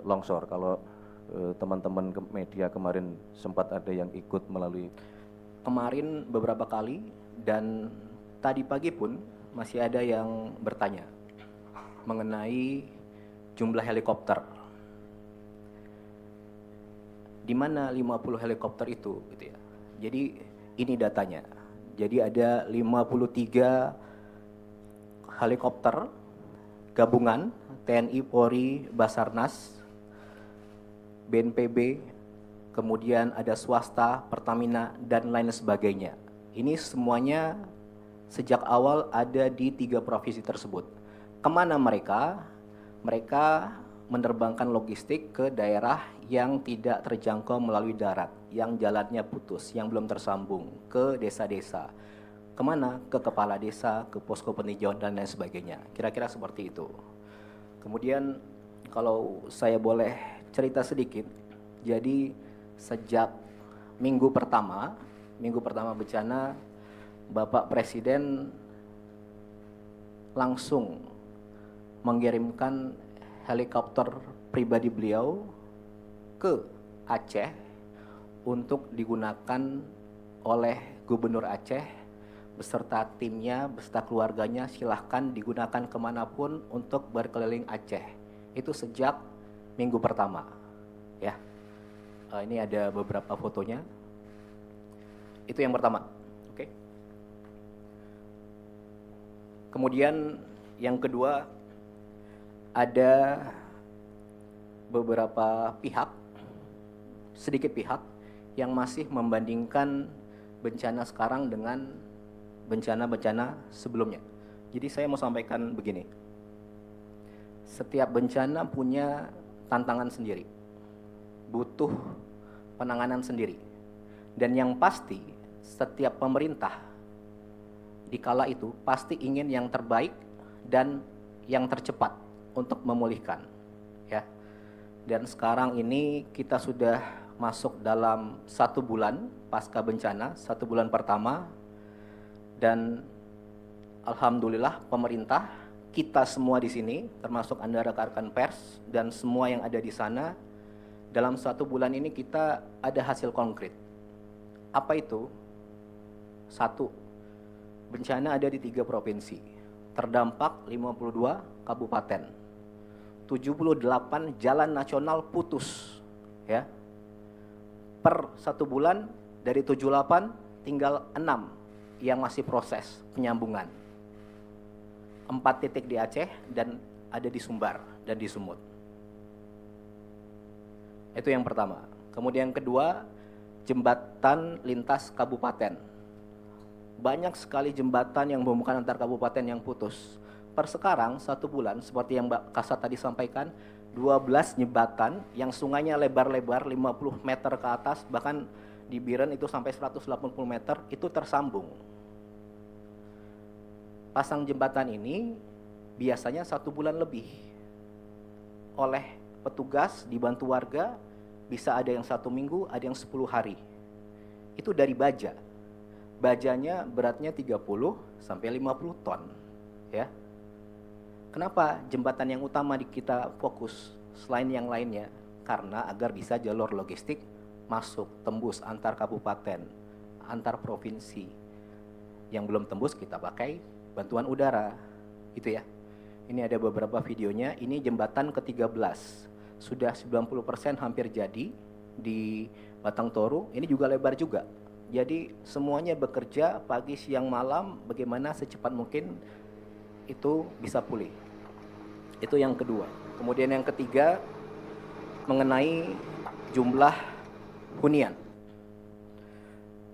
longsor. Kalau teman-teman media kemarin sempat ada yang ikut melalui. Kemarin beberapa kali dan tadi pagi pun masih ada yang bertanya mengenai jumlah helikopter. Di mana 50 helikopter itu gitu ya. Jadi ini datanya. Jadi ada 53 helikopter gabungan TNI, Polri, Basarnas, BNPB, kemudian ada swasta, Pertamina, dan lain sebagainya. Ini semuanya sejak awal ada di 3 provinsi tersebut. Kemana mereka? Mereka menerbangkan logistik ke daerah yang tidak terjangkau melalui darat, yang jalannya putus, yang belum tersambung, ke desa-desa. Kemana? Ke kepala desa, ke posko peninjauan, dan lain sebagainya. Kira-kira seperti itu. Kemudian kalau saya boleh cerita sedikit, jadi sejak minggu pertama bencana, Bapak Presiden langsung mengirimkan helikopter pribadi beliau ke Aceh untuk digunakan oleh Gubernur Aceh beserta timnya, beserta keluarganya. Silahkan digunakan kemanapun untuk berkeliling Aceh. Itu sejak minggu pertama, ya. Ini ada beberapa fotonya. Itu yang pertama, oke. Kemudian yang kedua, ada beberapa pihak, sedikit pihak yang masih membandingkan bencana sekarang dengan bencana-bencana sebelumnya. Jadi saya mau sampaikan begini. Setiap bencana punya tantangan sendiri, butuh penanganan sendiri. Dan yang pasti, setiap pemerintah di kala itu pasti ingin yang terbaik dan yang tercepat untuk memulihkan, ya. Dan sekarang ini kita sudah masuk dalam 1 bulan pasca bencana, 1 bulan pertama, dan alhamdulillah pemerintah, kita semua di sini, termasuk Anda rekan-rekan pers dan semua yang ada di sana, dalam 1 bulan ini kita ada hasil konkret. Apa itu? 1, bencana ada di 3 provinsi, terdampak 52 kabupaten, 78 jalan nasional putus, ya. Per 1 bulan dari 78 tinggal 6 yang masih proses penyambungan. 4 titik di Aceh dan ada di Sumbar dan di Sumut. Itu yang pertama. Kemudian yang kedua, jembatan lintas kabupaten. Banyak sekali jembatan yang menghubungkan antar kabupaten yang putus. Per sekarang 1 bulan seperti yang Mbak Kasat tadi sampaikan, 12 jembatan yang sungainya lebar-lebar 50 meter ke atas, bahkan di Biren itu sampai 180 meter, itu tersambung. Pasang jembatan ini biasanya 1 bulan lebih. Oleh petugas dibantu warga, bisa ada yang 1 minggu, ada yang 10 hari. Itu dari baja. Bajanya beratnya 30 sampai 50 ton, ya. Kenapa jembatan yang utama di kita fokus selain yang lainnya? Karena agar bisa jalur logistik masuk, tembus antar kabupaten, antar provinsi. Yang belum tembus kita pakai bantuan udara, gitu ya. Ini ada beberapa videonya. Ini jembatan ke-13, sudah 90% hampir jadi di Batang Toru. Ini juga lebar juga. Jadi semuanya bekerja pagi, siang, malam, bagaimana secepat mungkin itu bisa pulih. Itu yang kedua. Kemudian yang ketiga, mengenai jumlah hunian.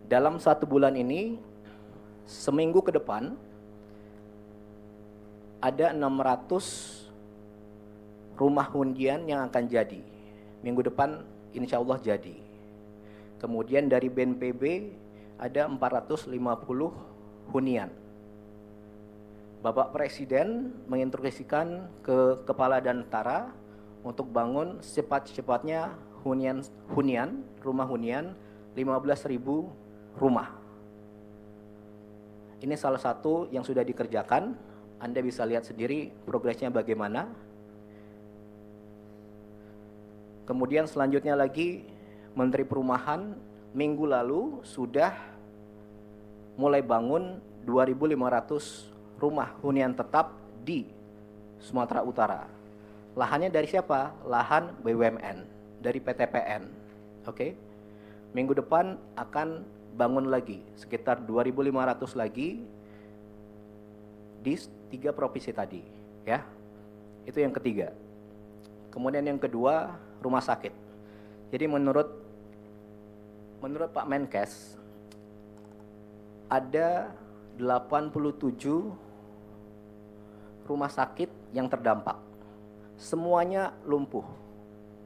Dalam 1 bulan ini, seminggu ke depan, ada 600 rumah hunian yang akan jadi. Minggu depan insya Allah jadi. Kemudian dari BNPB ada 450 hunian. Bapak Presiden menginstruksikan ke Kepala Danantara untuk bangun secepat-cepatnya rumah hunian 15.000 rumah. Ini salah satu yang sudah dikerjakan. Anda bisa lihat sendiri progresnya bagaimana. Kemudian selanjutnya lagi Menteri Perumahan minggu lalu sudah mulai bangun 2.500 rumah hunian tetap di Sumatera Utara. Lahannya dari siapa? Lahan BUMN, dari PTPN. Oke. Minggu depan akan bangun lagi sekitar 2.500 lagi di 3 provinsi tadi, ya. Itu yang ketiga. Kemudian yang kedua, rumah sakit. Jadi menurut Pak Menkes ada 87 rumah sakit yang terdampak. Semuanya lumpuh,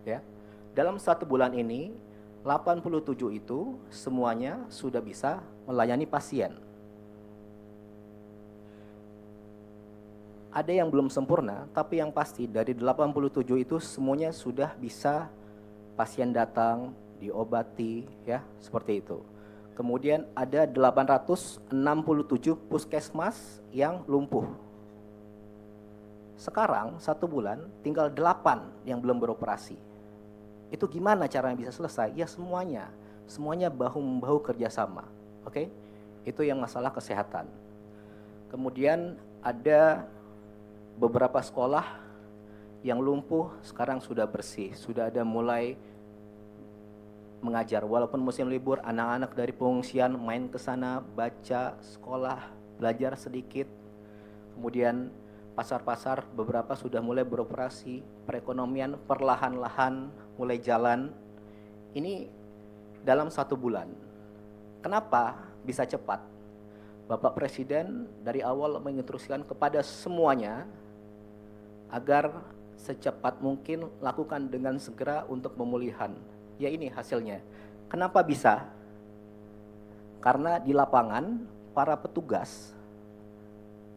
ya. Dalam 1 bulan ini 87 itu semuanya sudah bisa melayani pasien. Ada yang belum sempurna, tapi yang pasti dari 87 itu semuanya sudah bisa pasien datang, diobati, ya, seperti itu. Kemudian ada 867 puskesmas yang lumpuh. Sekarang 1 bulan tinggal 8 yang belum beroperasi. Itu gimana caranya bisa selesai? Ya semuanya bahu-membahu kerjasama. Oke? Itu yang masalah kesehatan. Kemudian ada beberapa sekolah yang lumpuh sekarang sudah bersih, sudah ada mulai mengajar. Walaupun musim libur, anak-anak dari pengungsian main ke sana, baca, sekolah, belajar sedikit. Kemudian pasar-pasar beberapa sudah mulai beroperasi, perekonomian perlahan-lahan mulai jalan. Ini dalam 1 bulan. Kenapa bisa cepat? Bapak Presiden dari awal menginstruksikan kepada semuanya agar secepat mungkin lakukan dengan segera untuk pemulihan. Ya ini hasilnya. Kenapa bisa? Karena di lapangan para petugas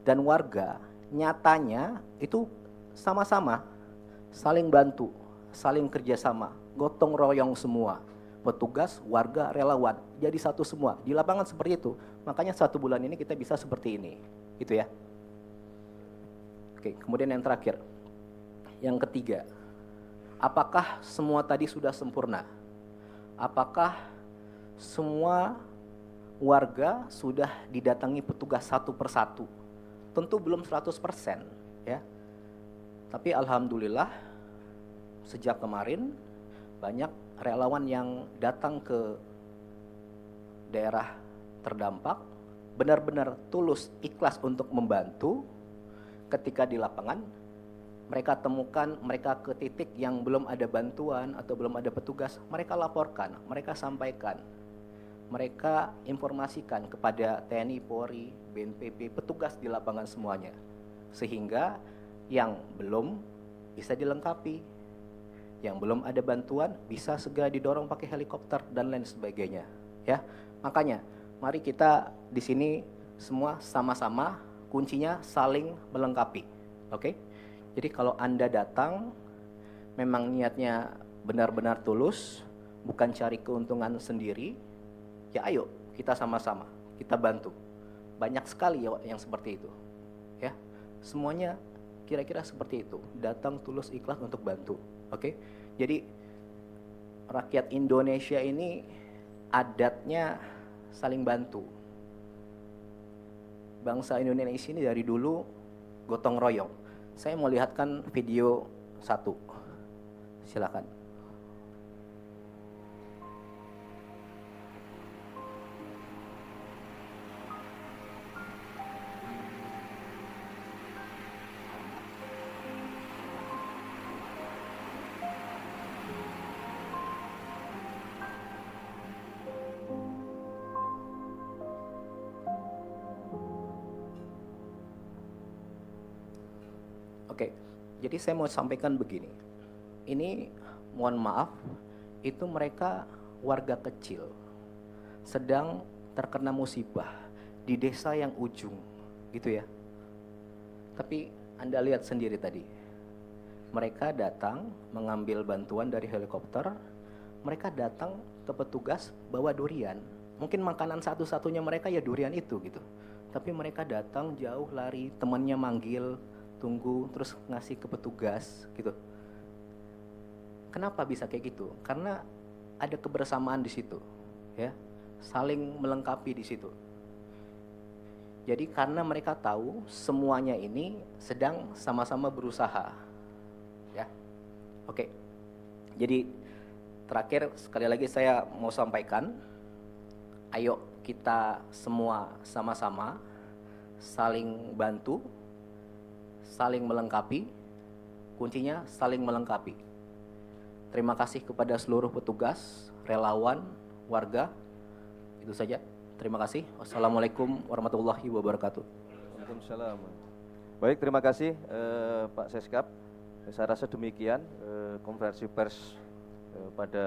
dan warga nyatanya itu sama-sama saling bantu, saling kerjasama, gotong royong semua. Petugas, warga, relawan, jadi satu semua. Di lapangan seperti itu. Makanya 1 bulan ini kita bisa seperti ini. Gitu ya. Oke, kemudian yang terakhir. Yang ketiga, apakah semua tadi sudah sempurna? Apakah semua warga sudah didatangi petugas satu persatu? Tentu belum 100%, ya. Tapi alhamdulillah sejak kemarin banyak relawan yang datang ke daerah terdampak, benar-benar tulus, ikhlas untuk membantu. Ketika di lapangan, mereka temukan, mereka ke titik yang belum ada bantuan atau belum ada petugas, mereka laporkan, mereka sampaikan, mereka informasikan kepada TNI, Polri, BNPB, petugas di lapangan semuanya. Sehingga yang belum bisa dilengkapi, yang belum ada bantuan bisa segera didorong pakai helikopter dan lain sebagainya, ya. Makanya mari kita di sini semua sama-sama, kuncinya saling melengkapi. Oke? Jadi kalau Anda datang memang niatnya benar-benar tulus, bukan cari keuntungan sendiri, ya ayo kita sama-sama, kita bantu. Banyak sekali ya yang seperti itu. Ya. Semuanya kira-kira seperti itu, datang tulus ikhlas untuk bantu. Oke? Jadi rakyat Indonesia ini adatnya saling bantu. Bangsa Indonesia ini dari dulu gotong royong. Saya mau lihatkan video 1. Silakan. Oke, jadi saya mau sampaikan begini. Ini mohon maaf, itu mereka warga kecil, sedang terkena musibah di desa yang ujung, gitu ya. Tapi Anda lihat sendiri tadi, mereka datang mengambil bantuan dari helikopter, mereka datang ke petugas bawa durian. Mungkin makanan satu-satunya mereka ya durian itu gitu. Tapi mereka datang jauh lari, temannya manggil, tunggu, terus ngasih ke petugas gitu. Kenapa bisa kayak gitu? Karena ada kebersamaan di situ, ya, saling melengkapi di situ. Jadi karena mereka tahu semuanya ini sedang sama-sama berusaha, ya. Oke. Jadi terakhir sekali lagi saya mau sampaikan, ayo kita semua sama-sama saling bantu, saling melengkapi. Kuncinya saling melengkapi. Terima kasih kepada seluruh petugas, relawan, warga. Itu saja. Terima kasih. Wassalamualaikum warahmatullahi wabarakatuh. Waalaikumsalam. Baik, terima kasih Pak Seskap. Saya rasa demikian konferensi pers pada